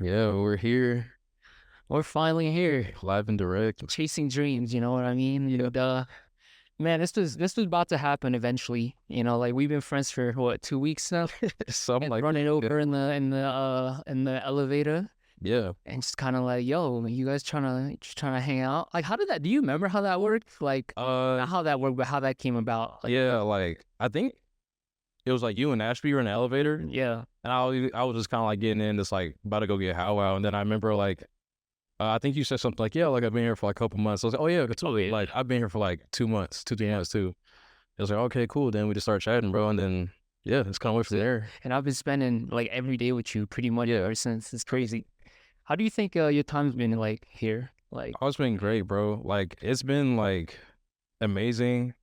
Yeah, we're here, We're finally here, live and direct. chasing dreams. You know what I mean? Yeah. And man, this was about to happen eventually. Like we've been friends for what 2 weeks now, Something and like running yeah. over in the elevator, Yeah. and just kind of like, yo, you guys trying to hang out? Like, how did that? Do you remember how that worked? Like, not how that worked, but how that came about. Like, Yeah, like I think it was like you and Ashby were in the elevator, yeah, and I was just kind of like getting in, just like about to go get How Wow, and then I remember like I think you said something like, yeah, like I've been here for like a couple months. I was like, oh yeah, totally. Like I've been here for like 2 months, 3 months too. It was like, okay, cool. Then we just started chatting, bro, and then yeah, it's kind of went from there. and I've been spending like every day with you pretty much Yeah, ever since. It's crazy. How do you think your time's been like here? Like, oh, it's been great, bro. Like it's been like amazing,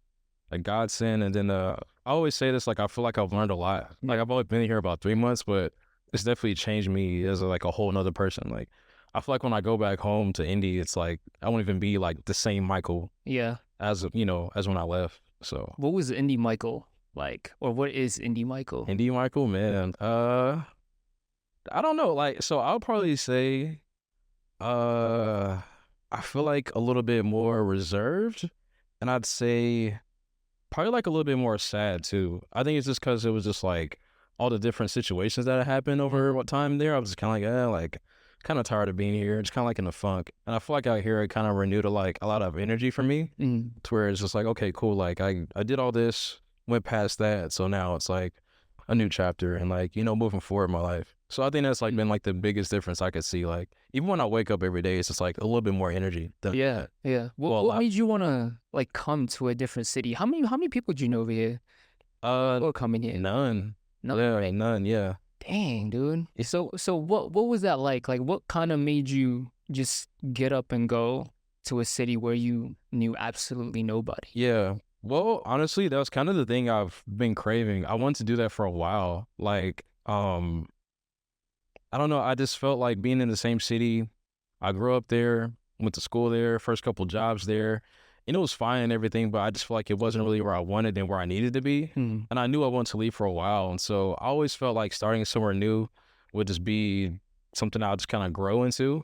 a godsend. And then I always say this, like I feel like I've learned a lot. Like I've only been here about 3 months, but it's definitely changed me as like a whole nother person. Like I feel like when I go back home to Indy, it's like I won't even be like the same Michael yeah. as as when I left. So What was Indie Michael like, or what is Indie Michael? Indy Michael, man, I don't know. Like so, I'll probably say uh I feel like a little bit more reserved, and I'd say probably like a little bit more sad too. I think it's just because it was just like all the different situations that happened over what time there. I was just kind of like kind of tired of being here. Just kind of like in a funk. And I feel like out here it kind of renewed like a lot of energy for me Mm. to where it's just like, okay, cool. Like I did all this, went past that. So now it's like a new chapter and like, moving forward in my life. So I think that's like been like the biggest difference I could see. Like even when I wake up every day, it's just like a little bit more energy than Yeah, yeah. What well, a what lot. made you wanna like come to a different city? How many people do you know over here Uh, or coming here? none. No, Yeah, right? none. Yeah. Dang, dude. So what was that like? Like, what kind of made you just get up and go to a city where you knew absolutely nobody? Yeah. Well, honestly, that was kind of the thing I've been craving. I wanted to do that for a while. Like, I don't know. I just felt like being in the same city. I grew up there, went to school there, first couple jobs there, and it was fine and everything, but I just felt like it wasn't really where I wanted and where I needed to be. Hmm. And I knew I wanted to leave for a while. And so I always felt like starting somewhere new would just be something I'll just kind of grow into.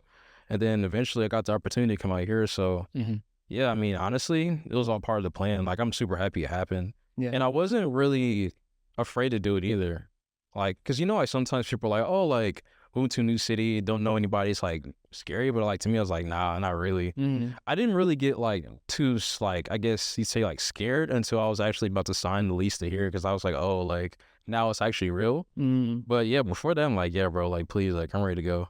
And then eventually I got the opportunity to come out here. So Hmm. yeah, I mean, honestly, it was all part of the plan. Like, I'm super happy it happened. Yeah. And I wasn't really afraid to do it either. Like, cause like sometimes people are like, oh, like moving to a new city, don't know anybody. It's like scary. But like to me, I was like, nah, not really. Hmm. I didn't really get like too like, I guess you'd say like scared until I was actually about to sign the lease to here. Cause I was like, oh, like now it's actually real. Hmm. But yeah, before that, I'm like, yeah, bro, like please, like I'm ready to go.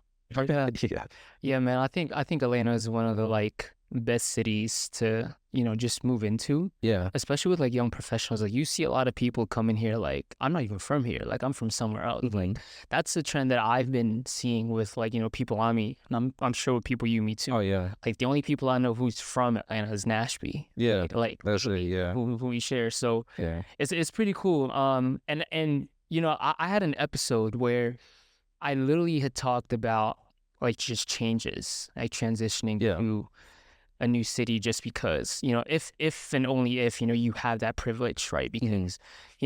Yeah. Yeah. Yeah, man. I think Atlanta is one of the like best cities to, just move into, Yeah. especially with like young professionals. Like you see a lot of people coming here like I'm not even from here. Like I'm from somewhere else. Like that's the trend that I've been seeing with like, people I meet. And I'm sure with people you meet too. Oh, yeah. Like the only people I know who's from Atlanta is Nashby. Yeah. Like That's it. Yeah. who we share. So Yeah. it's pretty cool. And I had an episode where I literally had talked about like just changes, like transitioning Yeah. to a new city just because, if and only if, you have that privilege, right? Because,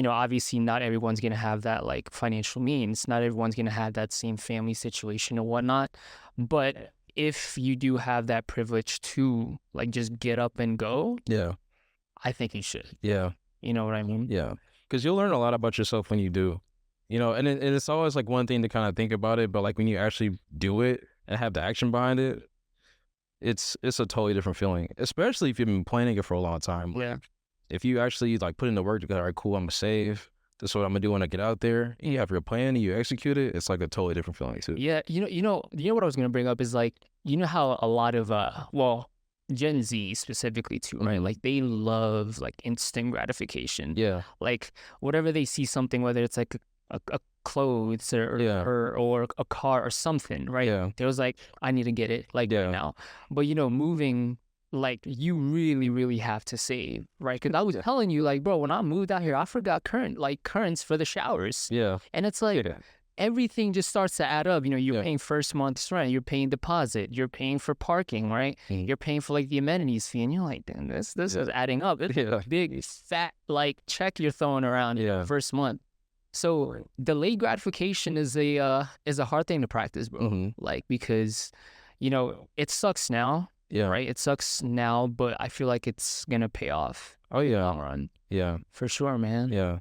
obviously not everyone's going to have that like financial means. Not everyone's going to have that same family situation or whatnot. But if you do have that privilege to like just get up and go, Yeah. I think you should. Yeah. You know what I mean? Yeah. Because you'll learn a lot about yourself when you do, and it's always like one thing to kind of think about it, but like when you actually do it and have the action behind it, it's a totally different feeling, especially if you've been planning it for a long time. Yeah. If you actually like put in the work to go, all right, cool, I'm gonna save. This is what I'm gonna do when I get out there. And you have your plan and you execute it. It's like a totally different feeling too. Yeah, what I was gonna bring up is like, how a lot of well, Gen Z specifically too, right? Like they love like instant gratification. Yeah. Like whatever they see something, whether it's like a clothes or, Yeah. or a car or something, right? Yeah. They was like, I need to get it like Yeah. right now. But moving, like you really, really have to save, right? Because I was telling you, like, bro, when I moved out here, I forgot currents for the showers. Yeah. And it's like Yeah. everything just starts to add up. You're Yeah. paying first month's rent, you're paying deposit, you're paying for parking, right? You're paying for like the amenities fee, and you're like, damn, this is adding up. It's Yeah. a big fat like check you're throwing around Yeah. first month. So delayed gratification is a hard thing to practice, bro. Mm-hmm. Like, because, it sucks now, Yeah. right? It sucks now, but I feel like it's gonna pay off Oh in the yeah. long run, Yeah. for sure, man. Yeah.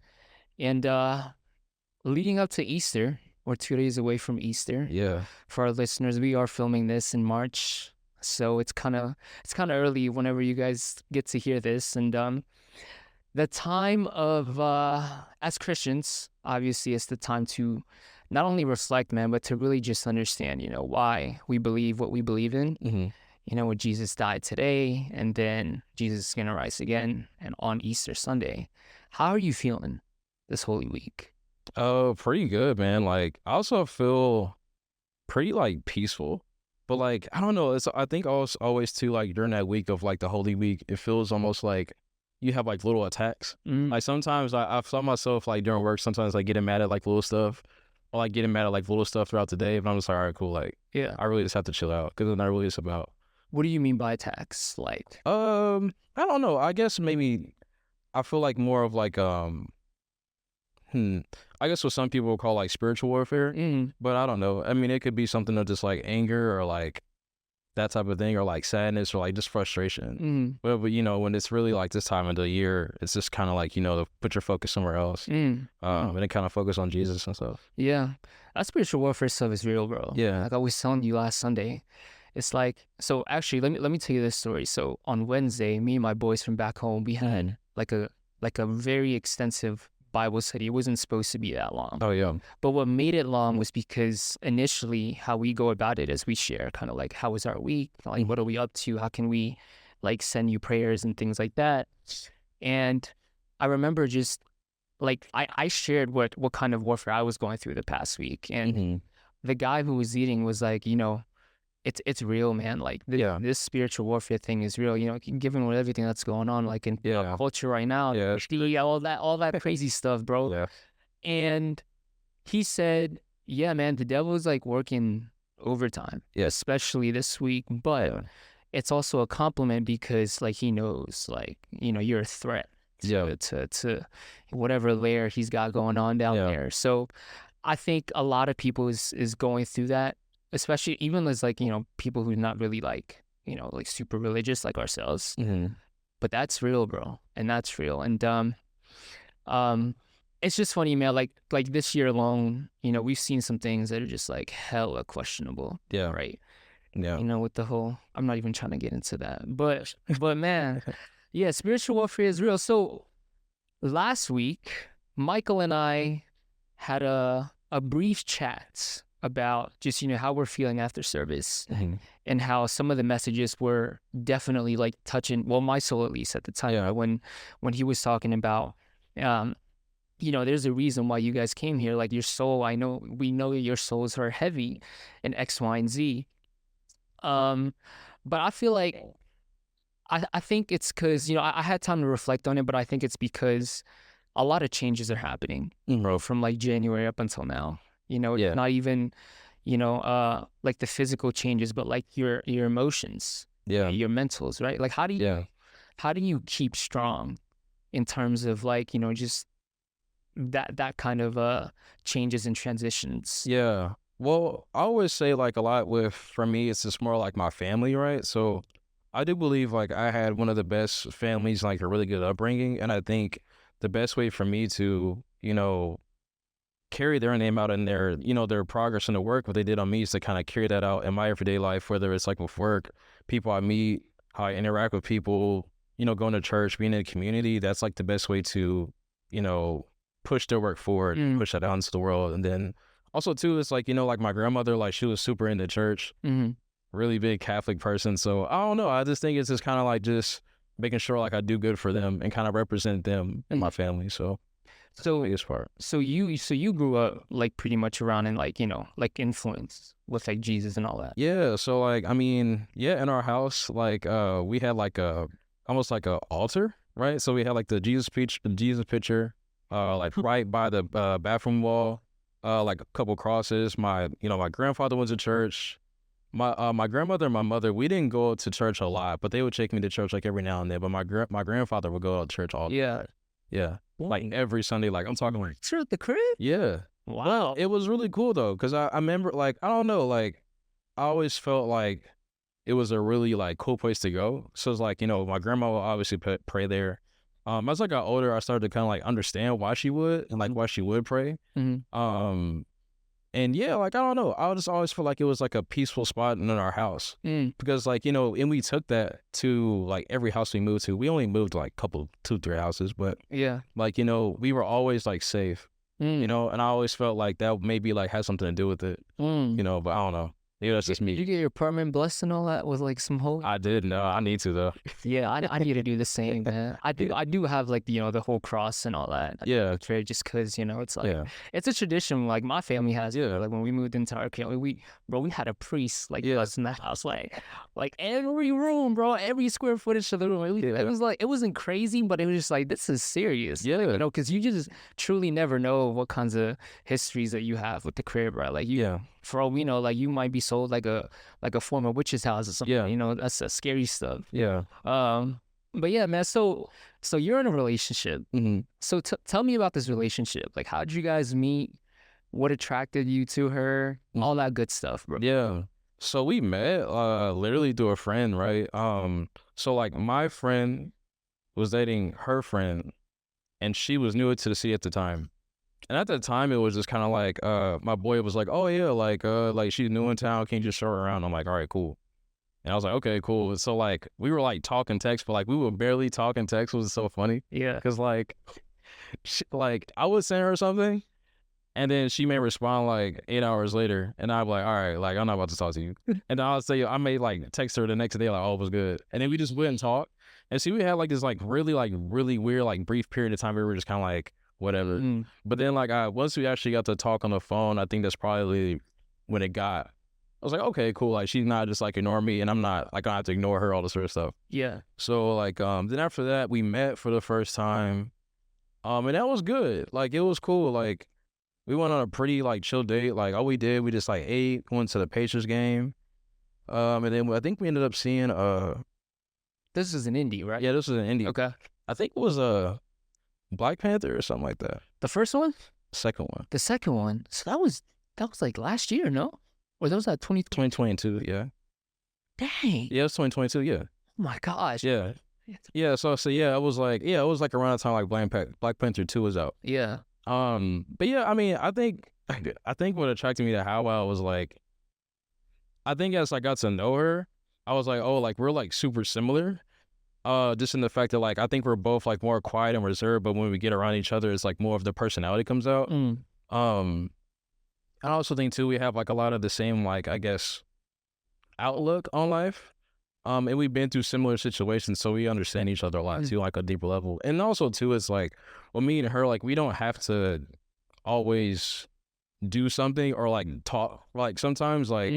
And leading up to Easter, we're 2 days away from Easter. Yeah. For our listeners, we are filming this in March, so it's kind of early whenever you guys get to hear this. And the time of as Christians, obviously, it's the time to not only reflect, man, but to really just understand, why we believe what we believe in. Mm-hmm. When Jesus died today, and then Jesus is gonna rise again, and on Easter Sunday. How are you feeling this Holy Week? Oh, pretty good, man. Like, I also feel pretty like peaceful, but like I don't know. It's I think always too like during that week of like the Holy Week, it feels almost like you have like little attacks. Mm, Like sometimes I found myself like during work, sometimes like getting mad at like little stuff, or like getting mad at like little stuff throughout the day. And I'm just like, all right, cool. Like yeah. I really just have to chill out because that's really it's about. What do you mean by attacks? Like, I don't know. I guess maybe I feel like more of like I guess what some people will call like spiritual warfare, but I don't know. I mean, it could be something of just like anger or like that type of thing, or like sadness or like just frustration. But when it's really like this time of the year, it's just kind of like to put your focus somewhere else, and then kind of focus on Jesus and stuff. Yeah, that spiritual warfare stuff is real, bro. Yeah. Like I was telling you last Sunday, it's like, so actually, let me tell you this story. So on Wednesday, me and my boys from back home, we had like a very extensive Bible study. It wasn't supposed to be that long. Oh yeah. But what made it long was because initially how we go about it is we share kind of like, how was our week? Like, what are we up to? How can we like send you prayers and things like that? And I remember just like, I shared what kind of warfare I was going through the past week. And the guy who was leading was like, it's real, man. Like this spiritual warfare thing is real. Given with everything that's going on, like in our culture right now, all that crazy stuff, bro. Yeah. And he said, "Yeah, man, the devil's like working overtime, especially this week. But it's also a compliment because like he knows, like you're a threat to whatever layer he's got going on down there. So I think a lot of people is going through that." Especially even as like, people who are not really like, like super religious like ourselves. But that's real, bro. And that's real. And it's just funny, man. Like this year alone, we've seen some things that are just like hella questionable. Yeah. Right. Yeah. With the whole, I'm not even trying to get into that. But man, yeah, spiritual warfare is real. So last week, Michael and I had a brief chat about just, how we're feeling after service and how some of the messages were definitely like touching, well, my soul at least at the time, when he was talking about, there's a reason why you guys came here. Like your soul, we know your souls are heavy in X, Y, and Z. But I feel like, I think it's because, I had time to reflect on it, but I think it's because a lot of changes are happening, bro, from like January up until now. It's not even, like the physical changes, but like your emotions, your mentals, right? Like how do you keep strong in terms of like, just that kind of changes and transitions? Yeah. Well, I always say like a lot for me, it's just more like my family, right? So I do believe like I had one of the best families, like a really good upbringing. And I think the best way for me to, carry their name out in their progress in the work, what they did on me, is to kind of carry that out in my everyday life, whether it's like with work, people I meet, how I interact with people, going to church, being in the community. That's like the best way to, push their work forward, push that out into the world. And then also too, it's like, like my grandmother, like she was super into church, really big Catholic person. So I don't know. I just think it's just kind of like just making sure like I do good for them and kind of represent them and my family. So So biggest part. So you grew up like pretty much around and like, like influenced with like Jesus and all that. Yeah. So like, I mean, in our house, like, we had like almost like a altar, right? So we had like the Jesus picture, like right by the bathroom wall, like a couple crosses. My grandfather went to church. My grandmother and my mother, we didn't go to church a lot, but they would take me to church like every now and then. But my grandfather would go to church all the time. Yeah. Like every Sunday, like I'm talking like, Sure, at the crib? yeah. Wow. It was really cool though, because I remember like, I don't know, like I always felt like it was a really like cool place to go. So it's like, my grandma would obviously pray there. As I got older, I started to kind of like understand why she would and like why she would pray. Mm-hmm. And yeah, like I don't know, I just always feel like it was like a peaceful spot in our house because like and we took that to like every house we moved to. We only moved like couple 2-3 houses, but Yeah. like we were always like safe, and I always felt like that maybe like had something to do with it, but I don't know. Yeah, that's just Did you me. get your apartment blessed and all that with like some hope? I did. No, I need to though. Yeah, I need to do the same, man. I do have like the whole cross and all that. Yeah. Prayer just cause it's like Yeah. it's a tradition. Like my family has. Yeah. Like when we moved into our family, we had a priest like Yeah. us in the house, like every room, bro, every square footage of the room. It was like it wasn't crazy, but it was just like this is serious. Yeah. Because you just truly never know what kinds of histories that you have with the crib, right? Like Yeah. for all we know, like you might be sold like a former witch's house or something. Yeah. That's scary stuff. Yeah. But yeah, man. So you're in a relationship. Mm-hmm. So tell me about this relationship. Like, how did you guys meet? What attracted you to her? All that good stuff, bro. Yeah. So we met literally through a friend, right? So like my friend was dating her friend, and she was new to the city at the time. And at the time, it was just kind of like, my boy was like, oh yeah, like she's new in town, can you just show her around? I'm like, all right, cool. And I was like, okay, cool. So like we were like talking text, but like we were barely talking text. It was so funny. Yeah. Cause like, like I would send her something, and then she may respond like 8 hours later, and I'm like, all right, like I'm not about to talk to you. And then I'll say I may like text her the next day like, oh, it was good. And then we just went and talked. And see, we had like this like really weird like brief period of time where we were just kind of like whatever. But then like once we actually got to talk on the phone, I think that's probably when it got. I was like, okay, cool. Like she's not just like ignoring me, and I'm not like I have to ignore her, all this sort of stuff. Yeah. So like then after that we met for the first time, and that was good. Like it was cool. Like we went on a pretty like chill date. Like all we did, we just like ate, went to the Pacers game, and then I think we ended up seeing This is an indie, right? yeah, this was an indie. Okay. I think it was a Black Panther or something like that. The first one? Second one. The second one. So that was like last year, no? Or that was at 2022, yeah. Dang. Yeah, it was 2022, yeah. Oh my gosh. Yeah. Yeah, so yeah, it was like around the time like Black Panther 2 was out. Yeah. But yeah, I mean, I think what attracted me to Howell was like, I think as I got to know her, I was like, oh, like we're like super similar. Just in the fact that like I think we're both like more quiet and reserved, but when we get around each other, it's like more of the personality comes out. I also think too we have like a lot of the same like I guess outlook on life. And we've been through similar situations, so we understand each other a lot too, like a deeper level. And also too, it's like, well, me and her, like we don't have to always do something or like talk. Like sometimes, like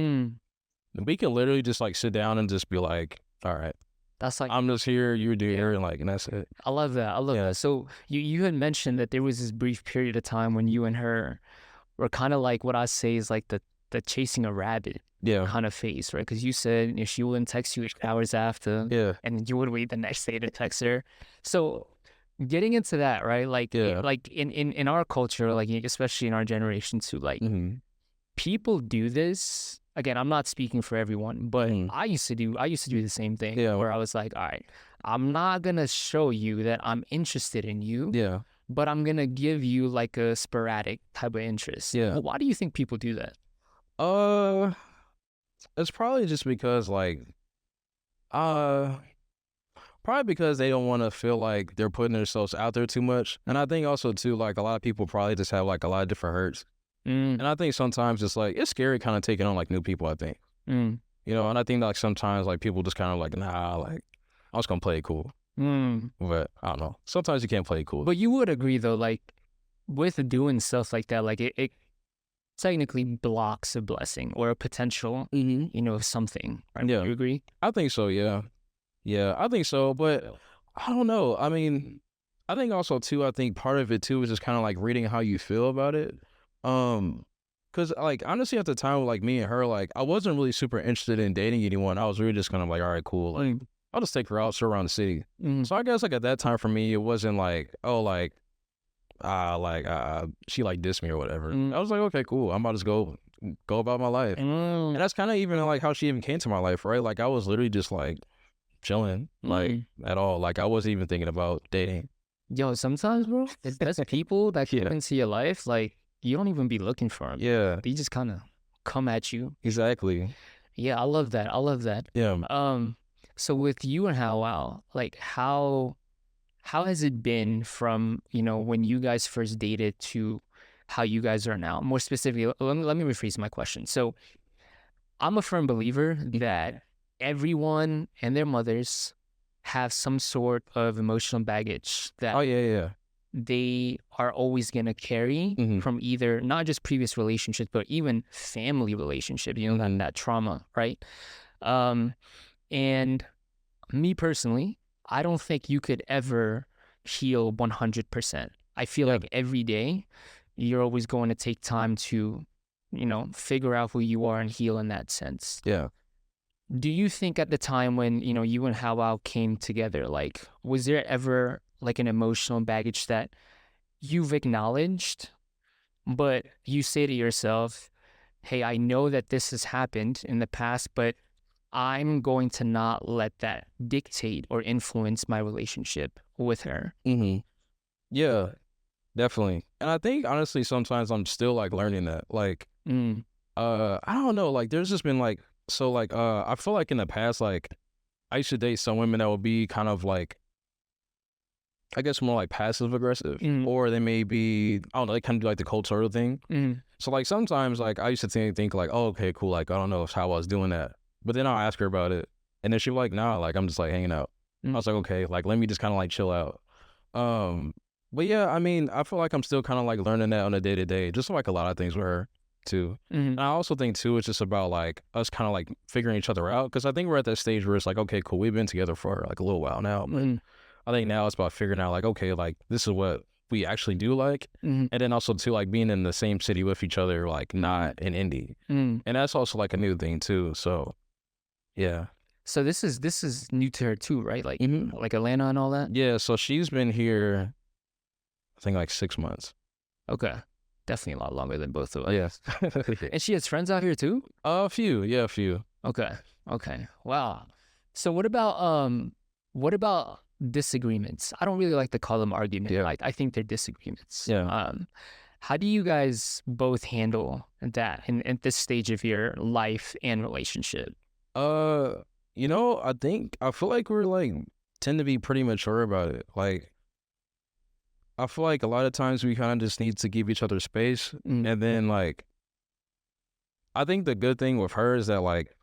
we can literally just like sit down and just be like, all right, that's like I'm just here, you're there, and that's it. I love that. I love that. So you had mentioned that there was this brief period of time when you and her were kind of like what I say is like the chasing a rabbit kind of phase, right? Because you said if she wouldn't text you hours after, and you would wait the next day to text her. So getting into that, right? Like, like in our culture, like especially in our generation too, like people do this. Again, I'm not speaking for everyone, but I used to do the same thing. Where I was like, all right, I'm not gonna show you that I'm interested in you. But I'm gonna give you like a sporadic type of interest. Well, why do you think people do that? It's probably just because like, probably because they don't want to feel like they're putting themselves out there too much. And I think also too, like a lot of people probably just have like a lot of different hurts. And I think sometimes it's like, it's scary kind of taking on like new people, I think. And I think like sometimes like people just kind of like, nah, like I was gonna play it cool. But I don't know. Sometimes you can't play it cool. But you would agree though, like with doing stuff like that, like it technically blocks a blessing or a potential, something. Right? Yeah. You agree? I think so, yeah. Yeah, I think so. But I don't know. I mean, I think also too, I think part of it too is just kind of like reading how you feel about it. Cause like honestly at the time with like me and her, like I wasn't really super interested in dating anyone. I was really just kind of like, all right, cool. Like I'll just take her out, show her around the city. Mm. So I guess like at that time for me, it wasn't like, oh, like, she like dissed me or whatever. I was like, okay, cool. I'm about to just go about my life. And that's kind of even like how she even came to my life, right? Like I was literally just like chilling, like at all. Like I wasn't even thinking about dating. Yo, sometimes, bro, it's best people that come Yeah. into your life, like, you don't even be looking for them. Yeah, They just kind of come at you. exactly. Yeah, I love that. I love that. Yeah. So with you and How, like, how has it been from, when you guys first dated to how you guys are now? More specifically, let me rephrase my question. So I'm a firm believer that everyone and their mothers have some sort of emotional baggage Oh that yeah. they are always going to carry Mhm. from either not just previous relationships, but even family relationships, that trauma, right? Um, and me personally, I don't think you could ever heal 100%. I feel Yeah. like every day you're always going to take time to, figure out who you are and heal in that sense. Yeah. Do you think at the time when, you and How came together, like, was there ever like an emotional baggage that you've acknowledged, but you say to yourself, hey, I know that this has happened in the past, but I'm going to not let that dictate or influence my relationship with her? Mhm. Yeah, definitely. And I think honestly sometimes I'm still like learning that. Like Mm, I don't know, like there's just been like so like I feel like in the past like I used to date some women that would be kind of like I guess more like passive aggressive, mm, or they may be I don't know, they kind of do like the cold turtle thing. mm, So like sometimes like I used to think like, oh okay, cool, like I don't know if how I was doing that. But then I'll ask her about it. And then she'll be like, nah, like I'm just like hanging out. I mm, was like, okay, like let me just kind of like chill out. Um but yeah, I mean, I feel like I'm still kind of like learning that on a day to day, just like a lot of things with her too. mm, And I also think too, it's just about like us kind of like figuring each other out. Because I think we're at that stage where it's like, okay, cool, we've been together for like a little while now, but mm, I think now it's about figuring out like, okay, like this is what we actually do like. mm, And then also too, like being in the same city with each other, like not in Indy. mm. And that's also like a new thing too. So yeah. So this is new to her too, right? Like hmm like Atlanta and all that. Yeah. So she's been here, I think like 6 months. Okay, definitely a lot longer than both of us. Yes. And she has friends out here too. A few. Yeah, a few. Okay, okay, wow. So what about disagreements? I don't really like to call them arguments. Yeah. I think they're disagreements. Yeah. How do you guys both handle that in this stage of your life and relationship? Uh, I think I feel like we're like tend to be pretty mature about it. Like I feel like a lot of times we kind of just need to give each other space, Mm, and then like I think the good thing with her is that like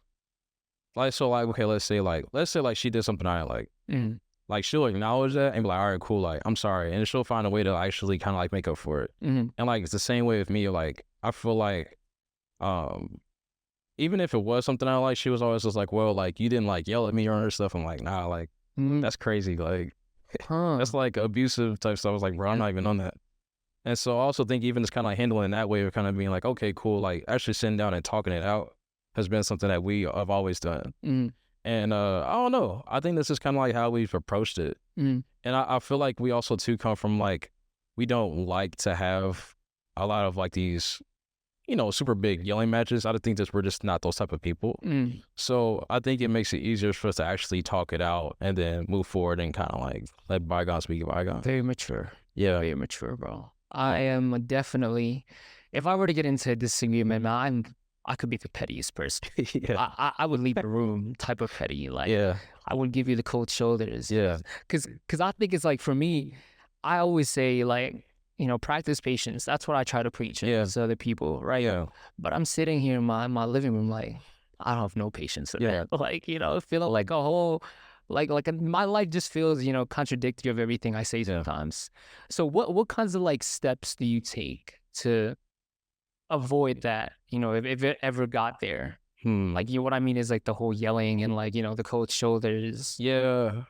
so like okay, let's say she did something I didn't mm, like she'll acknowledge that and be like, all right, cool, like I'm sorry, and she'll find a way to actually kind of like make up for it. mm, And like it's the same way with me. Like I feel like um even if it was something I like, she was always just like, well, like you didn't like yell at me or stuff. I'm like, nah, like mm. that's crazy. Like Huh. that's like abusive type stuff. I was like, bro, I'm not even on that. And so I also think even just kind of like handling that way of kind of being like, okay, cool, like actually sitting down and talking it out has been something that we have always done. Mm, And I don't know. I think this is kind of like how we've approached it. mm, And I feel like we also too come from like we don't like to have a lot of like these, super big yelling matches. I think that we're just not those type of people. mm. So I think it makes it easier for us to actually talk it out and then move forward and kind of like let bygones be bygones. Very mature. Yeah. Very mature, bro. I am definitely. If I were to get into a disagreement, man, I could be the pettiest person. Yeah. I would leave the room type of petty. Like Yeah. I would give you the cold shoulders. Yeah. Cause I think it's like for me, I always say like, practice patience. That's what I try to preach Yeah. to other people, right? Yeah. But I'm sitting here in my living room like, I don't have no patience for Yeah. that. Like, feeling like a whole, like my life just feels, contradictory of everything I say Yeah. sometimes. So what kinds of like steps do you take to avoid that, if it ever got there? Like, what I mean is like the whole yelling and like, the cold shoulders. Yeah.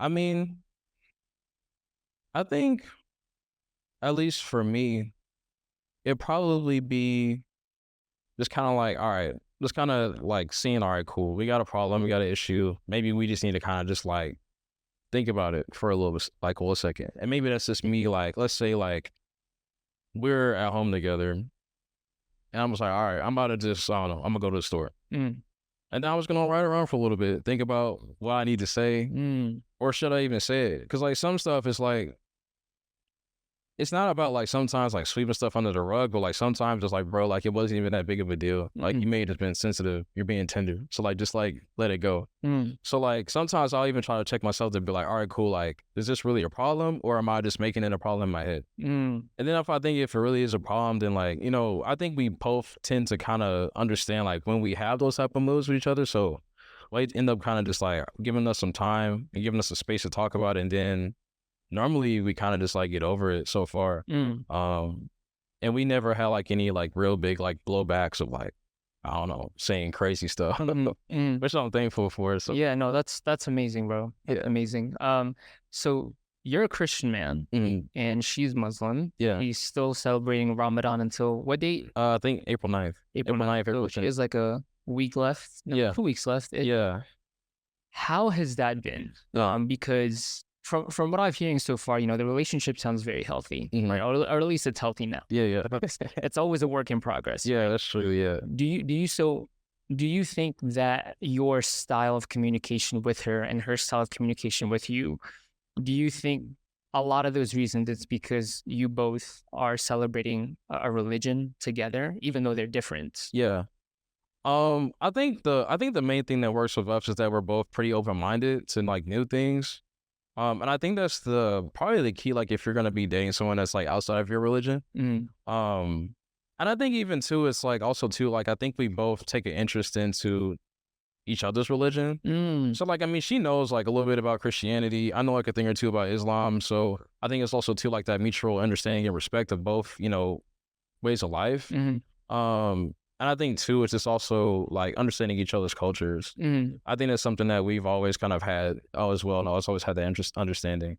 I mean, I think at least for me, it'd probably be just kind of like, all right, just kind of like seeing, all right, cool, we got a problem, we got an issue. Maybe we just need to kind of just like think about it for a little bit, like a little second. And maybe that's just me, like, let's say like we're at home together and I'm just like, all right, I'm about to just, I don't know, I'm gonna go to the store. Mm. And then I was gonna ride around for a little bit, think about what I need to say, Mm. or should I even say it? Because like some stuff is like, it's not about like sometimes like sweeping stuff under the rug, but like sometimes it's like, bro, like it wasn't even that big of a deal. Like you may have just been sensitive, you're being tender. So like just like let it go. Mm. So like sometimes I'll even try to check myself to be like, all right, cool, like is this really a problem or am I just making it a problem in my head? Mm. And then if I think if it really is a problem, then like, you know, I think we both tend to kind of understand like when we have those type of moods with each other. So we end up kind of just like giving us some time and giving us a space to talk about it. And then normally we kind of just like get over it so far. And we never had like any like real big like blowbacks of like, I don't know, saying crazy stuff, which I'm thankful for. So Yeah, no, that's amazing, bro. That's yeah. amazing. So you're a Christian man and she's Muslim. Yeah. He's still celebrating Ramadan until what date? I think April 9th. April 9th. So she has like a week left. No, Yeah. 2 weeks left. Yeah. How has that been? Because from what I'm hearing so far, you know, the relationship sounds very healthy, right? Or at least it's healthy now. Yeah. It's always a work in progress. Yeah, that's true. Yeah. Do you think that your style of communication with her and her style of communication with you, do you think a lot of those reasons it's because you both are celebrating a religion together, even though they're different? Yeah. I think the main thing that works with us is that we're both pretty open-minded to like new things. And I think that's probably the key, like if you're gonna be dating someone that's like outside of your religion. And I think even too, it's like also too, like I think we both take an interest into each other's religion. So like, I mean, she knows like a little bit about Christianity. I know like a thing or two about Islam. So I think it's also too like that mutual understanding and respect of both, you know, ways of life. And I think too, it's just also like understanding each other's cultures. I think that's something that we've always kind of had as well. And always had that understanding.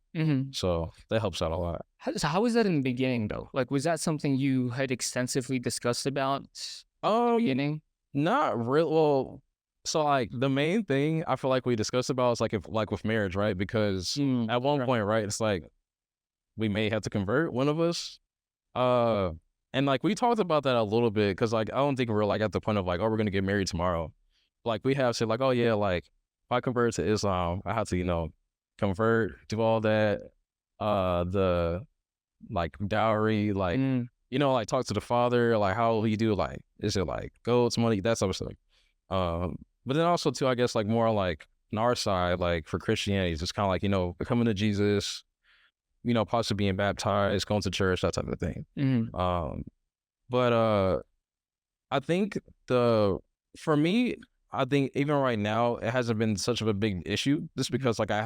So that helps out a lot. So how was that in the beginning though? Like, was that something you had extensively discussed about in the beginning? Not real. Well, so like the main thing I feel like we discussed about is like if like with marriage, right? Because at one point, right, it's like we may have to convert one of us. And like we talked about that a little bit because like I don't think we're like at the point of like, oh, we're gonna get married tomorrow. Like we have said like, oh yeah, like if I convert to Islam, I have to, you know, convert, do all that, the like dowry, like you know, like talk to the father, like how will you do, like is it like goats, money, that type of stuff. But then also too, I guess like more like on our side, like for Christianity, it's just kind of like, you know, coming to Jesus, you know, possibly being baptized, going to church, that type of thing. But I think for me, I think even right now, it hasn't been such of a big issue just because like I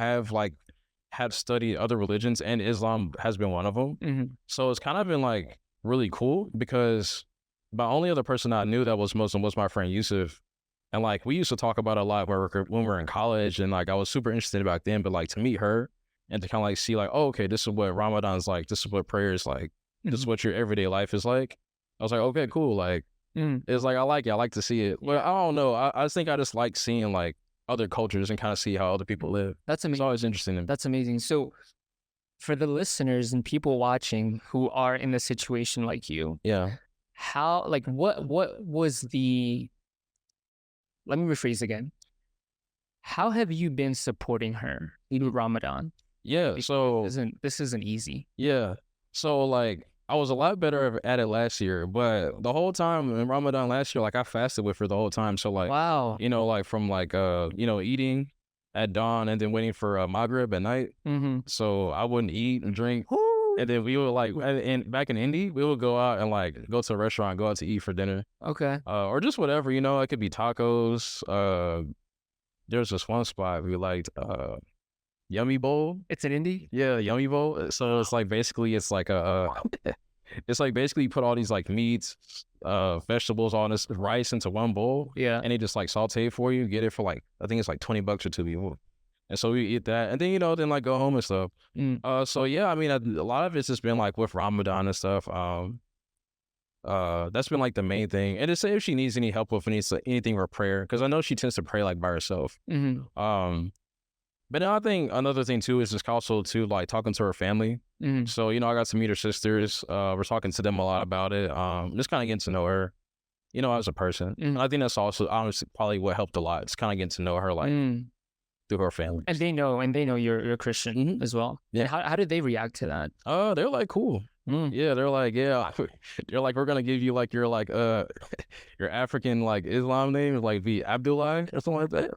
have studied other religions and Islam has been one of them. So it's kind of been like really cool because the only other person I knew that was Muslim was my friend Yusuf. And like we used to talk about it a lot when we were in college and like I was super interested back then, but like to meet her and to kind of like see like, oh, okay, this is what Ramadan's like, this is what prayer is like, this is what your everyday life is like. I was like, okay, cool. Like it's like I like it, I like to see it. But I don't know. I think I just like seeing like other cultures and kind of see how other people live. That's amazing. It's always interesting to me. That's amazing. So for the listeners and people watching who are in a situation like you, how like what was the, let me rephrase again. How have you been supporting her through Ramadan? Yeah, so this isn't easy. Yeah. So like I was a lot better at it last year, but the whole time in Ramadan last year, like I fasted with her the whole time. So like, wow, you know, like from like you know, eating at dawn and then waiting for Maghrib at night. So I wouldn't eat and drink. And then we would like, and back in Indy, we would go out and like go to a restaurant, go out to eat for dinner. Okay. Or just whatever, you know, it could be tacos. There's this one spot we liked, Yummy Bowl. It's an Indy? Yeah, Yummy Bowl. So it's like basically it's like it's like basically you put all these like meats, vegetables, all this rice into one bowl. Yeah. And they just like saute for you. Get it for like, I think it's like $20 or 2 people. And so we eat that. And then, you know, then like go home and stuff. So yeah, I mean, a lot of it's just been like with Ramadan and stuff. That's been like the main thing. And to say if she needs any help with anything for prayer, because I know she tends to pray like by herself. Mm-hmm. But then I think another thing too is just also too like talking to her family. Mm-hmm. So I got to meet her sisters. We're talking to them a lot about it. Just kind of getting to know her, as a person. Mm-hmm. I think that's also honestly probably what helped a lot. It's kind of getting to know her like through her family. And they know you're Christian as well. Yeah. And how did they react to that? They're like cool. Yeah, they're like, yeah, they're like, we're gonna give you like your your African like Islam name is like be Abdullah or something like that.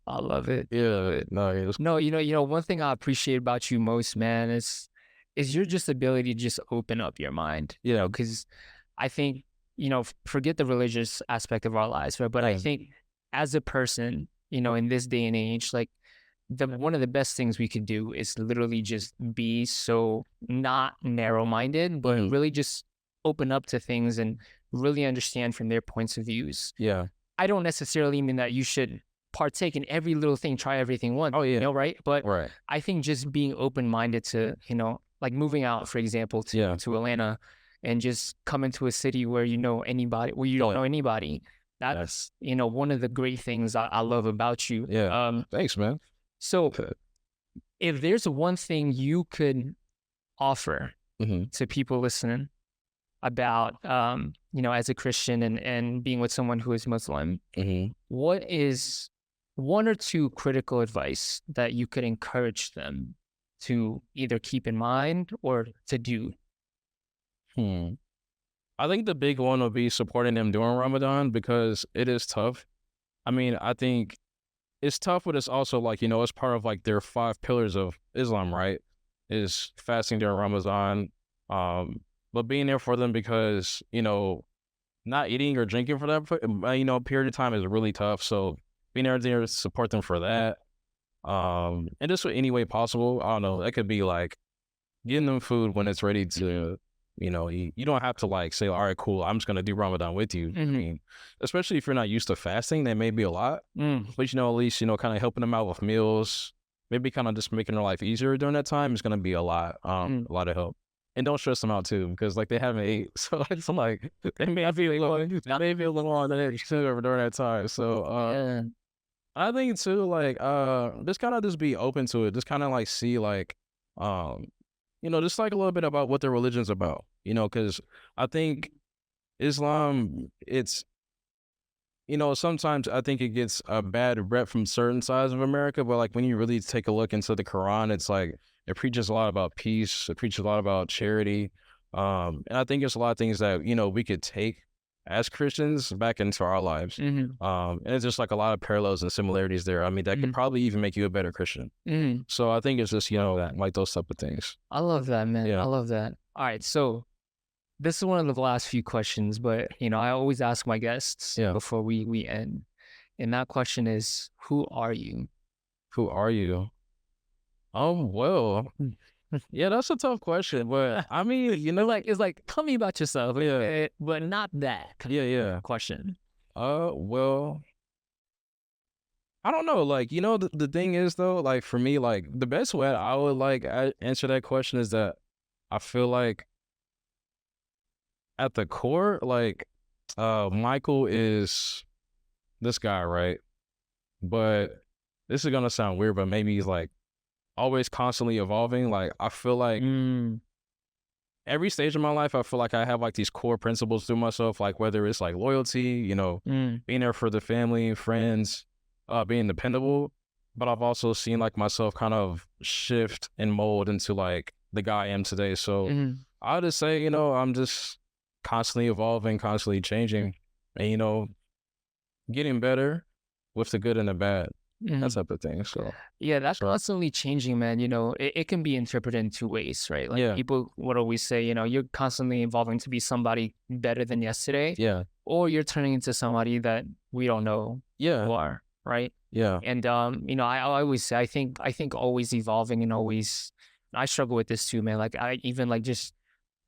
I love it. Yeah, No, one thing I appreciate about you most, man, is your just ability to just open up your mind. Yeah. Because I think, forget the religious aspect of our lives, right? But I think as a person, in this day and age, like one of the best things we could do is literally just be so not narrow-minded, but really just open up to things and really understand from their points of views. Yeah. I don't necessarily mean that you should partake in every little thing, try everything once. Oh yeah. Right? But right. I think just being open-minded to, like moving out, for example, to Atlanta and just coming to a city where you don't know anybody. That's, one of the great things I love about you. Yeah. Thanks, man. So if there's one thing you could offer to people listening about, as a Christian and being with someone who is Muslim, what is one or two critical advice that you could encourage them to either keep in mind or to do? I think the big one will be supporting them during Ramadan because it is tough. I mean, I think it's tough, but it's also like, it's part of like their 5 pillars of Islam, right? Is fasting during Ramadan. But being there for them because, not eating or drinking for that, period of time is really tough. So being there to support them for that. And just any way possible. I don't know. That could be like getting them food when it's ready to, eat. You don't have to like say, all right, cool, I'm just going to do Ramadan with you. I mean, especially if you're not used to fasting, that may be a lot. But, at least, kind of helping them out with meals, maybe kind of just making their life easier during that time is going to be a lot of help. And don't stress them out too, because like they haven't ate. So I'm like, they may be a little on the edge during that time. So I think too, like, just kind of just be open to it. Just kind of like see like, just like a little bit about what their religion's about, because I think Islam, it's, sometimes I think it gets a bad rep from certain sides of America, but like when you really take a look into the Quran, it's like, it preaches a lot about peace. It preaches a lot about charity. And I think there's a lot of things that, we could take as Christians back into our lives. And it's just like a lot of parallels and similarities there. I mean, that could probably even make you a better Christian. So I think it's just, like those type of things. I love that, man. Yeah. I love that. All right. So this is one of the last few questions, but, I always ask my guests before we end. And that question is, who are you? Who are you? Well, yeah, that's a tough question, but I mean, it's like, tell me about yourself, but not that question. Well, I don't know, like, the thing is though, like for me, like the best way I would like answer that question is that I feel like at the core, like, Michael is this guy, right? But this is gonna sound weird, but maybe he's like always constantly evolving. Like I feel like every stage of my life, I feel like I have like these core principles through myself, like whether it's like loyalty, being there for the family, friends, being dependable. But I've also seen like myself kind of shift and mold into like the guy I am today. So I'll just say, I'm just constantly evolving, constantly changing, and getting better with the good and the bad. That type of thing. So yeah, that's constantly changing, man. It can be interpreted in 2 ways, right? Like people would always say, you're constantly evolving to be somebody better than yesterday. Yeah. Or you're turning into somebody that we don't know who are, right? Yeah. And I always say I think always evolving and always, I struggle with this too, man. Like I even like just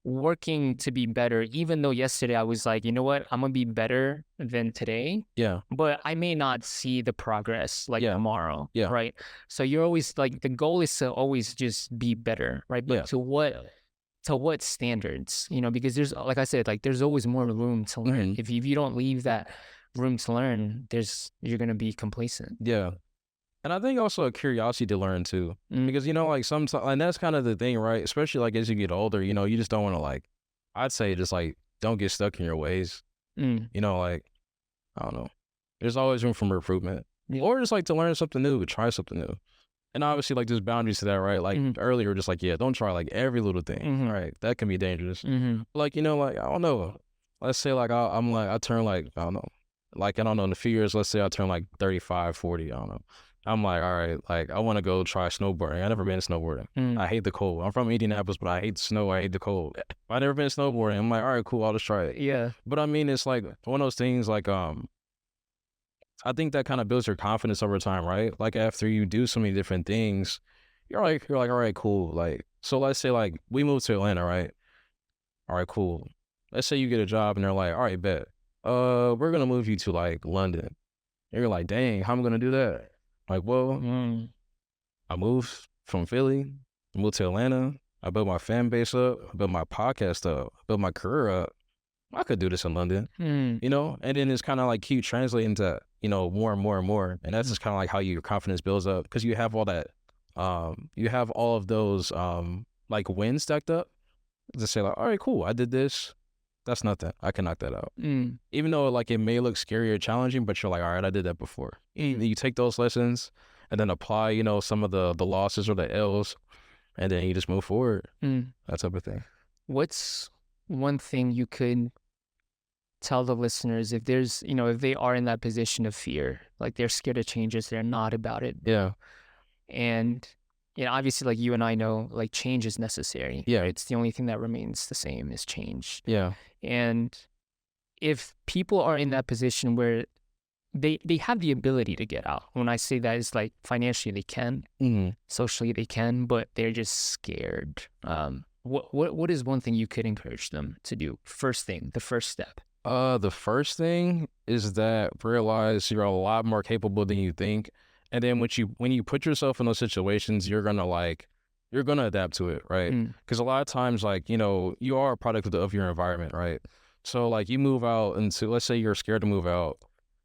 working to be better, even though yesterday I was like, you know what, I'm gonna be better than today. Yeah. But I may not see the progress like tomorrow. Yeah. Right. So you're always like, the goal is to always just be better, right? But to to what standards? Because there's, like I said, like there's always more room to learn. Mhm. If you don't leave that room to learn, you're gonna be complacent. Yeah. And I think also a curiosity to learn too. Mm, Because, like sometimes, and that's kind of the thing, right? Especially like as you get older, you just don't want to like, I'd say just like, don't get stuck in your ways. mm, Like, I don't know. There's always room for improvement. yeah. Or just like to learn something new, try something new. And obviously, like, there's boundaries to that, right? Like Mhm, earlier, just like, yeah, don't try like every little thing, mhm, right? That can be dangerous. mhm, Like, like, I don't know. Let's say, like, I'm like, I turn like, I don't know. Like, I don't know, in a few years, let's say I turn like 35, 40, I don't know. I'm like, all right, like, I want to go try snowboarding. I never been snowboarding. mm, I hate the cold. I'm from Indianapolis, but I hate the snow. I hate the cold. I never been snowboarding. I'm like, all right, cool, I'll just try it. yeah. But I mean, it's like one of those things, like, I think that kind of builds your confidence over time, right? Like after you do so many different things, you're like, all right, cool. Like, so let's say like we moved to Atlanta, right? All right, cool. Let's say you get a job and they're like, all right, bet. We're gonna move you to like London. And you're like, dang, how am I gonna do that? Like, well, Mm, I moved from Philly, moved to Atlanta. I built my fan base up, I built my podcast up, I built my career up. I could do this in London, mm, and then it's kind of like keep translating to, more and more and more. And that's just kind of like how your confidence builds up because you have all that, you have all of those, like wins stacked up to say like, all right, cool, I did this. That's nothing. I can knock that out. mm, Even though like it may look scary or challenging, but you're like, all right, I did that before. You take those lessons and then apply, some of the losses or the L's, and then you just move forward. mm. That type of thing. What's one thing you could tell the listeners if there's, if they are in that position of fear, like they're scared of changes, they're not about it. Yeah. And, obviously, like you and I know, like change is necessary. Yeah. Right? It's the only thing that remains the same is change. Yeah. And if people are in that position where they have the ability to get out, when I say that, it's like financially they can, Mm-hmm. socially they can, but they're just scared. What is one thing you could encourage them to do? First thing, the first step. The first thing is that realize you're a lot more capable than you think. And then when you put yourself in those situations, you're gonna adapt to it, right? Mm, Because a lot of times, like, you are a product of your environment, right? So like you move out into, let's say you're scared to move out,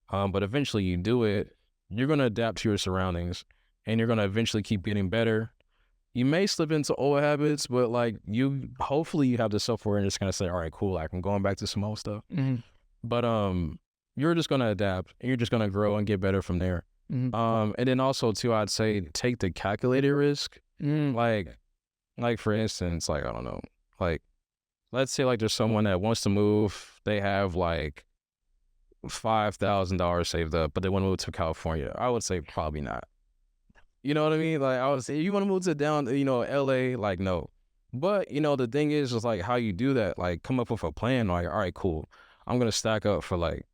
but eventually you do it, you're gonna adapt to your surroundings and you're gonna eventually keep getting better. You may slip into old habits, but like hopefully you have the self-awareness to kind of say, all right, cool, like I'm going back to some old stuff. mm, But you're just gonna adapt and you're just gonna grow and get better from there. mm, And then also too, I'd say take the calculated risk. mm, Like for instance, like I don't know, like let's say like there's someone that wants to move, they have like $5,000 saved up, but they want to move to California. I would say probably not. You know what I mean? Like I would say, you want to move to down, LA, like no. But the thing is like how you do that, like come up with a plan. Like, all right, cool. I'm gonna stack up for like,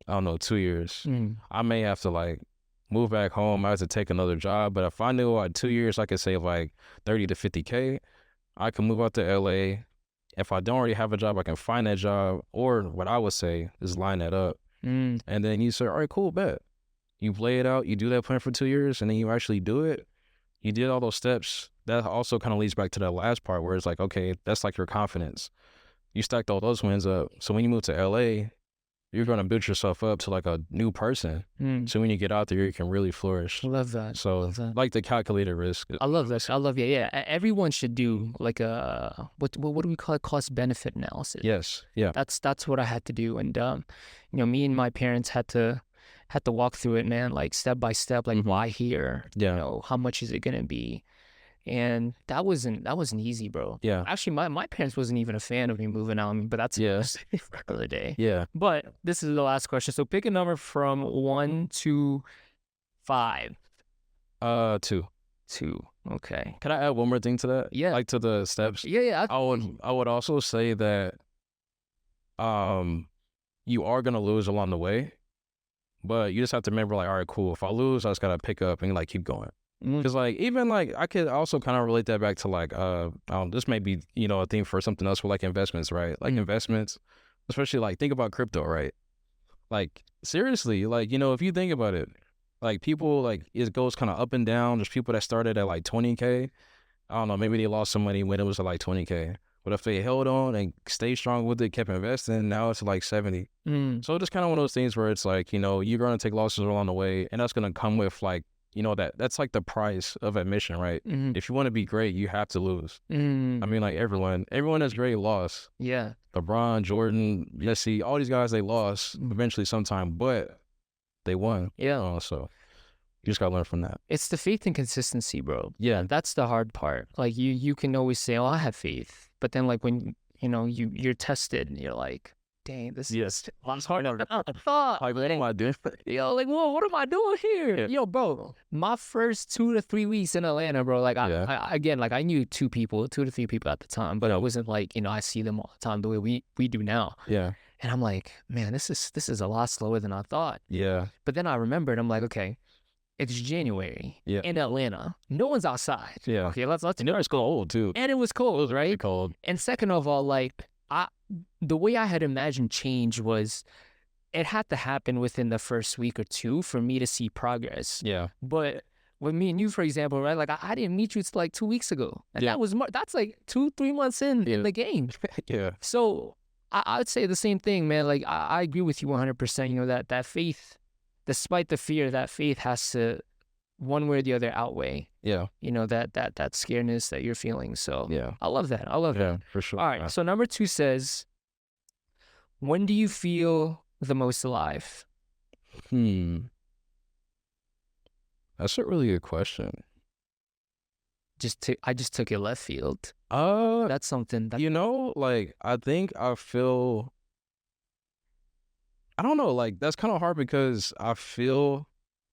I don't know, 2 years. mm, I may have to like move back home. I have to take another job. But if I knew like 2 years, I could save like 30 to 50K. I can move out to LA. If I don't already have a job, I can find that job. Or what I would say is line that up. mm. And then you say, all right, cool, bet. You play it out, you do that plan for 2 years, and then you actually do it. You did all those steps. That also kind of leads back to that last part where it's like, okay, that's like your confidence. You stacked all those wins up. So when you move to LA, you're going to build yourself up to like a new person. Mm. So when you get out there, you can really flourish. I love that. So Love that. like the calculated risk. I love this. I love yeah. Everyone should do like a what do we call it? Cost benefit analysis. Yes. Yeah. That's what I had to do, and me and my parents had to walk through it, man, like step by step, like why here? Yeah. How much is it gonna be? And that wasn't easy, bro. Yeah. Actually, my parents wasn't even a fan of me moving out. I mean, but that's Yeah. a regular day. Yeah. But this is the last question. So pick a number from 1 to 5. 2. 2. Okay. Can I add one more thing to that? Yeah. Like to the steps. Yeah. I would also say that you are gonna lose along the way, but you just have to remember like, all right, cool. If I lose, I just gotta pick up and like keep going. Because like even like I could also kind of relate that back to like this may be a theme for something else with like investments, right? Like investments, especially like think about crypto, right? Like seriously, like if you think about it, like people like it goes kind of up and down. There's people that started at like 20K. I don't know, maybe they lost some money when it was at like 20K. But if they held on and stayed strong with it, kept investing, now it's like 70. So it's just kind of one of those things where it's like, you're going to take losses along the way, and that's going to come with like, that's like the price of admission, right? If you want to be great, you have to lose. I mean, like everyone that's great lost. Yeah. LeBron, Jordan, Messi, all these guys, they lost eventually sometime, but they won. Yeah. So you just got to learn from that. It's the faith and consistency, bro. Yeah. That's the hard part. Like you can always say, "Oh, I have faith," but then like when you're tested, and you're like, "Dang, this is hard." Like, what am I doing? Yo, like, whoa, what am I doing here? Yeah. Yo, bro, my first 2 to 3 weeks in Atlanta, bro. Like, I again, like, I knew 2 to 3 people at the time, but it wasn't like I see them all the time the way we do now. Yeah. And I'm like, man, this is a lot slower than I thought. Yeah. But then I remembered, I'm like, okay. It's January in Atlanta. No one's outside. Yeah. Okay, let's. And it was cold too. And it was cold, right? Cold. And second of all, like the way I had imagined change was, it had to happen within the first week or 2 for me to see progress. Yeah. But with me and you, for example, right? Like I didn't meet you till like 2 weeks ago, and that's like 2-3 months in the game. Yeah. So I would say the same thing, man. Like I agree with you 100%. That faith. Despite the fear, that faith has to, one way or the other, outweigh. Yeah. That scaredness that you're feeling. So yeah, I love that. I love that. Yeah, for sure. All right. So number 2 says, when do you feel the most alive? That's a really good question. I just took it left field. That's something that like I think I feel. I don't know, like that's kind of hard because I feel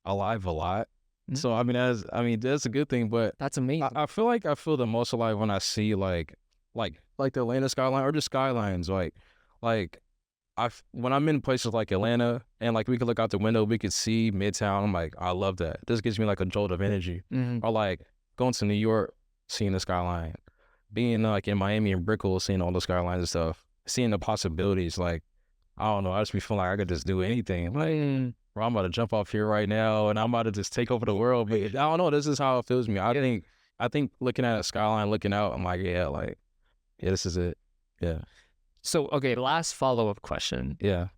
alive a lot. So I mean, that's a good thing, but that's amazing. I feel like I feel the most alive when I see like the Atlanta skyline or just skylines. When I'm in places like Atlanta and like we could look out the window, we could see Midtown. I'm like, I love that. This gives me like a jolt of energy. Or like going to New York, seeing the skyline, being like in Miami and Brickell, seeing all the skylines and stuff, seeing the possibilities. Like, I don't know, I just be feeling like I could just do anything. Like, bro, I'm about to jump off here right now and I'm about to just take over the world. But I don't know, this is how it feels to me. I think looking at a skyline, looking out, I'm like, yeah, this is it. Yeah. So, okay, last follow-up question. Yeah.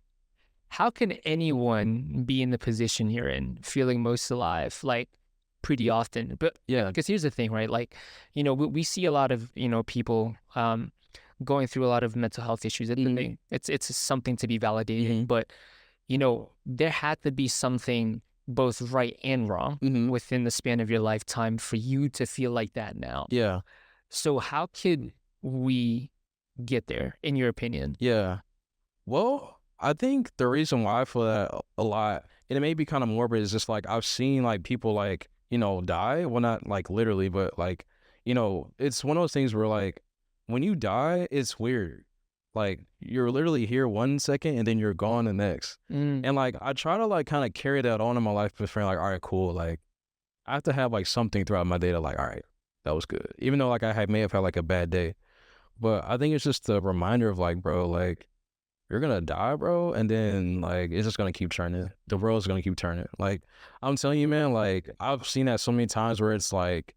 How can anyone be in the position you're in, feeling most alive, like pretty often? But yeah, because here's the thing, right? Like, we see a lot of, people going through a lot of mental health issues. It's something to be validated, but there had to be something both right and wrong within the span of your lifetime for you to feel like that now. Yeah. So how could we get there, in your opinion? Yeah. Well, I think the reason why I feel that a lot, and it may be kind of morbid, is just like I've seen like people like, die. Well, not like literally, but like, it's one of those things where like, when you die, it's weird. Like you're literally here 1 second and then you're gone the next. And like I try to like kind of carry that on in my life, but like, all right, cool. Like I have to have like something throughout my day to like, all right, that was good. Even though like may have had like a bad day, but I think it's just a reminder of like, bro, like you're gonna die, bro, and then like it's just gonna keep turning. The world's gonna keep turning. Like I'm telling you, man. Like I've seen that so many times where it's like.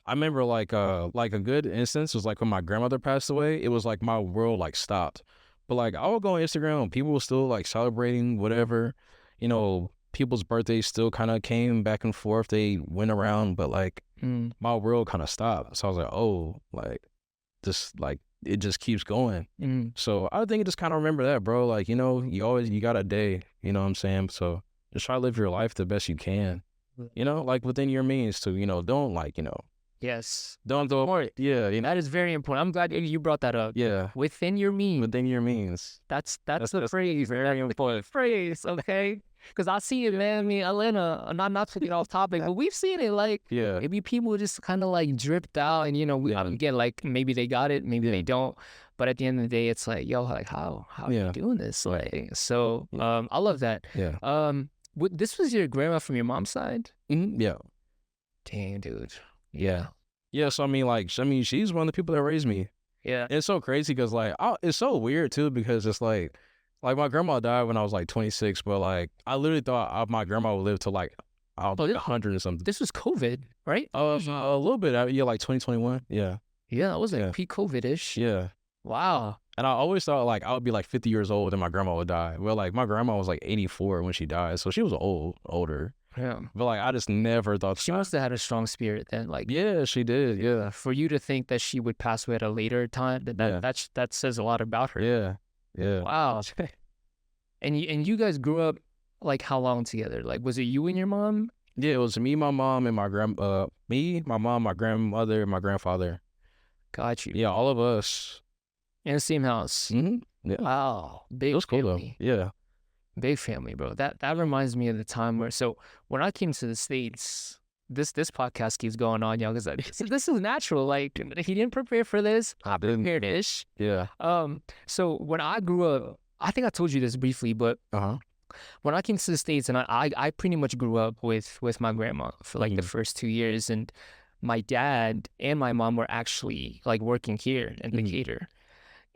I remember like a good instance was like when my grandmother passed away, it was like my world like stopped. But like I would go on Instagram and people were still like celebrating whatever, people's birthdays still kind of came back and forth. They went around, but like my world kind of stopped. So I was like, oh, like just like it just keeps going. So I think just kind of remember that, bro. Like, you got a day, you know what I'm saying? So just try to live your life the best you can, like within your means too, don't like, Yes. Don't do it. Yeah. That is very important. I'm glad you brought that up. Yeah. Within your means. Within your means. That's the phrase. Very important phrase. Okay. Because I see it, man. I mean, Atlanta, not to get off topic, but we've seen it. Like, maybe people just kind of like dripped out, and again, like maybe they got it, maybe they don't. But at the end of the day, it's like, yo, like how are you doing this? Like, so I love that. Yeah. This was your grandma from your mom's side? Yeah. Dang, dude. Yeah. Yeah, so she's one of the people that raised me. Yeah. And it's so crazy because like it's so weird too because it's like my grandma died when I was like 26, but like I literally thought my grandma would live to like 100 or something. This was COVID, right? A little bit. Yeah, like 2021. Yeah. Yeah, that was like Yeah. pre-COVID-ish. Yeah. Wow. And I always thought like I would be like 50 years old and my grandma would die. Well, like my grandma was like 84 when she died, so she was older. Yeah. But like I just never thought. She must have had a strong spirit then. Like, Yeah, she did. Yeah, for you to think that she would pass away at a later time, Yeah. that says a lot about her. yeah, yeah. Wow. And you guys grew up like how long together? Like, was it you and your mom? Yeah, it was me, my mom, and me, my mom, my grandmother, and my grandfather. Got you. Yeah, all of us. In the same house. Yeah, Wow. Big it was cool family. though. Yeah, Big family, bro. That reminds me of the time where, so when I came to the States, this podcast keeps going on, y'all, because this is natural. Like, he didn't prepare for this. I prepared ish. yeah. So when I grew up, I think I told you this briefly, but when I came to the States, and I pretty much grew up with my grandma for like the first 2 years, and my dad and my mom were actually like working here in Decatur.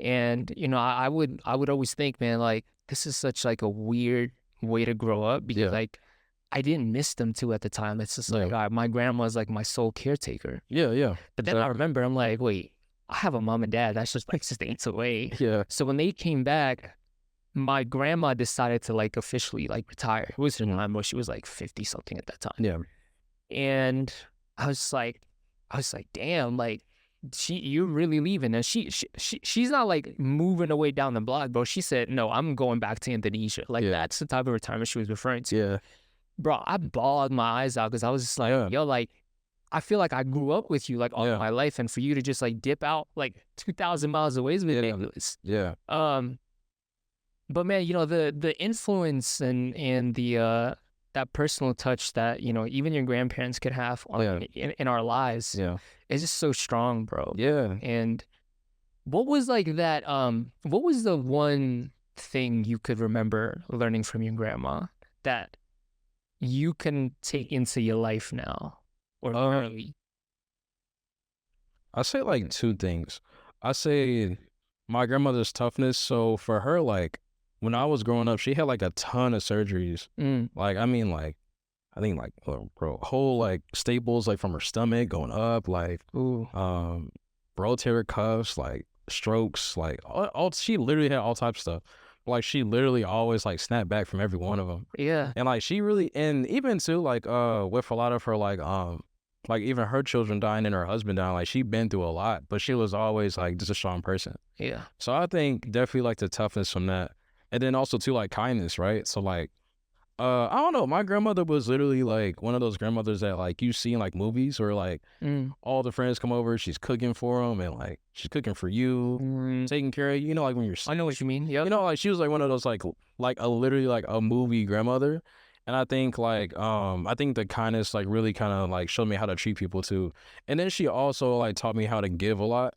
And you know, I would always think, man, like this is such like a weird way to grow up, because Yeah. like I didn't miss them too at the time. It's just like my grandma's like my sole caretaker. Yeah. But then I remember, I'm like, wait, I have a mom and dad that's just like states away. Yeah. So when they came back, my grandma decided to like officially like retire. It was her time where she was like 50 something at that time. Yeah. And I was like, damn, like you're really leaving. And she's not like moving away down the block, bro. She said, no, I'm going back to Indonesia. Like that's the type of retirement she was referring to. Yeah. Bro, I bawled my eyes out because I was just like, yo, like I feel like I grew up with you like all my life, and for you to just like dip out like 2,000 miles away is ridiculous. Yeah. But man, you know, the influence and the that personal touch that, you know, even your grandparents could have in our lives is just so strong, bro. Yeah. And what was like that, what was the one thing you could remember learning from your grandma that you can take into your life now? Or early? I say like two things. I say my grandmother's toughness. So for her, like when I was growing up, she had like a ton of surgeries. Like, I mean, like, I think like, bro, whole like staples like from her stomach going up, like, rotator cuffs, like strokes, like all she literally had all types of stuff. Like she literally always like snapped back from every one of them. Yeah. And like she really, and even too, like with a lot of her like even her children dying and her husband dying, like she been through a lot, but she was always like just a strong person. Yeah. So I think definitely like the toughness from that. And then also too like kindness, right? So like I don't know, my grandmother was literally like one of those grandmothers that like you see in like movies where like all the friends come over, she's cooking for them, and like she's cooking for you, taking care of you, you know, like when you're I know what you mean. Yeah. you know, like she was like one of those like a literally like a movie grandmother. And I think like I think the kindness like really kind of like showed me how to treat people too. And then she also like taught me how to give a lot.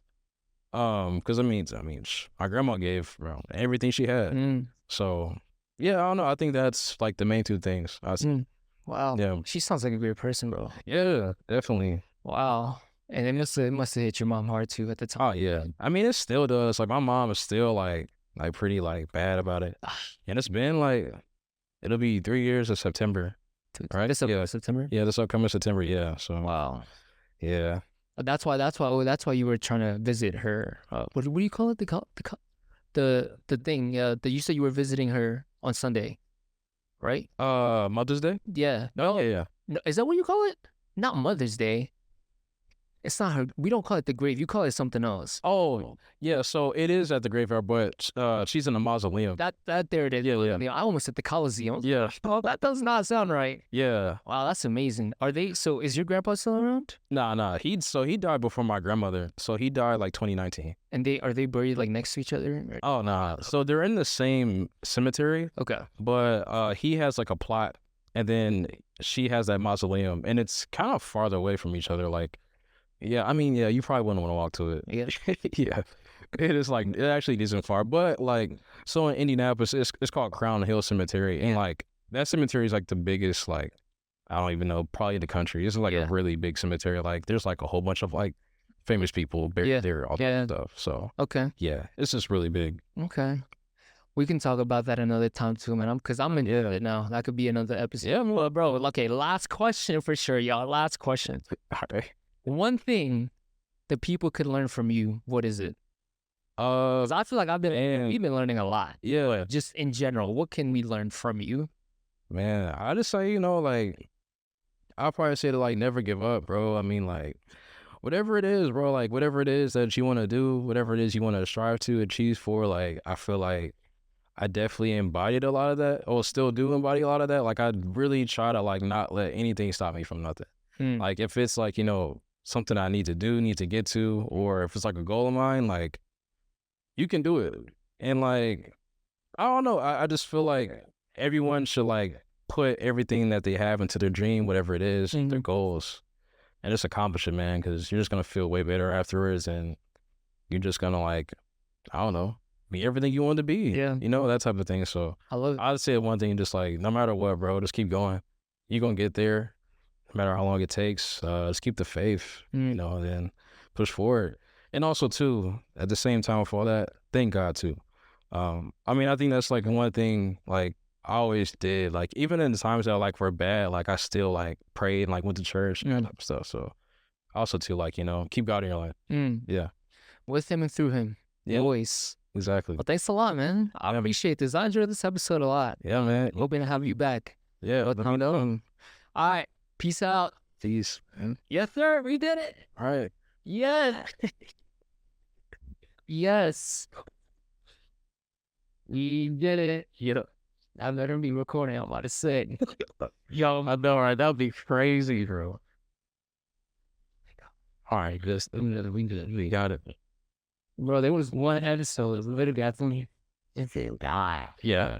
Because I mean, my grandma gave everything she had. So yeah, I don't know. I think that's like the main two things. Wow. Yeah. She sounds like a great person, bro. Yeah, definitely. Wow. And it must have hit your mom hard too at the time. Oh yeah. I mean, it still does. Like my mom is still like pretty like bad about it. And it's been like it'll be 3 years of September. Right? This September? Yeah, this upcoming September. Yeah. So wow. Yeah. That's why you were trying to visit her. What do you call it? The thing. That you said you were visiting her on Sunday, right? Mother's Day? Yeah. No. Yeah. No, is that what you call it? Not Mother's Day. It's not her. We don't call it the grave. You call it something else. Oh, yeah. So it is at the graveyard, but she's in the mausoleum. That there it is. Yeah. I almost said the Coliseum. Yeah. Oh, that does not sound right. Yeah. Wow, that's amazing. So is your grandpa still around? Nah. He died before my grandmother. So he died like 2019. And are they buried like next to each other? Or? Oh, nah. So they're in the same cemetery. Okay. But he has like a plot, and then she has that mausoleum, and it's kind of farther away from each other. Like, yeah, I mean, yeah, you probably wouldn't want to walk to it. Yeah. Yeah. It is like, it actually isn't far. But like, so in Indianapolis, it's called Crown Hill Cemetery. And like, that cemetery is like the biggest, like, I don't even know, probably in the country. It's like a really big cemetery. Like, there's like a whole bunch of like famous people buried there, all that stuff. So, okay. Yeah, it's just really big. Okay. We can talk about that another time too, man. Because I'm in it now. That could be another episode. Yeah, well, bro. Okay, last question for sure, y'all. Last question. All right. One thing the people could learn from you, what is it? Uh, 'Cause I feel like man, we've been learning a lot. yeah, Just in general, what can we learn from you? man. I just say, you know, like I'll probably say to like never give up, bro. I mean, like whatever it is, bro. Like whatever it is that you want to do, whatever it is you want to strive to achieve for. Like I feel like I definitely embodied a lot of that, or still do embody a lot of that. Like I really try to like not let anything stop me from nothing. Mm. Like if it's like, you know, something I need to do, need to get to, or if it's like a goal of mine, like you can do it. And like, I don't know, I just feel like everyone should like put everything that they have into their dream, whatever it is, their Mhm. goals, and just accomplish it, man, because you're just gonna feel way better afterwards, and you're just gonna like, I don't know, be everything you want to be, Yeah, you know, that type of thing. So I love it. I'd say one thing, just like, no matter what, bro, just keep going. You're gonna get there, no matter how long it takes. Just keep the faith, you Mm. know, and then push forward. And also, too, at the same time, for all that, thank God, too. I mean, I think that's like one thing, like, I always did. Like, even in the times that like were bad, like, I still like prayed and like went to church and that Mm. type of stuff. So, also, too, like, you know, keep God in your life. Mm. Yeah. With him and through him. Yeah. Always. Exactly. Well, thanks a lot, man. I appreciate this. I enjoyed this episode a lot. Yeah, man. Hoping to have you back. Yeah. Let me know. All right. Peace out. Peace, man. Yes, sir. We did it. All right. Yes. Yes. We did it. Yeah. I better be recording. I'm about to say. Yo, I know, right? That would be crazy, bro. All right, we got it. bro, there was one episode. Literally, I think. It's a guy. Yeah.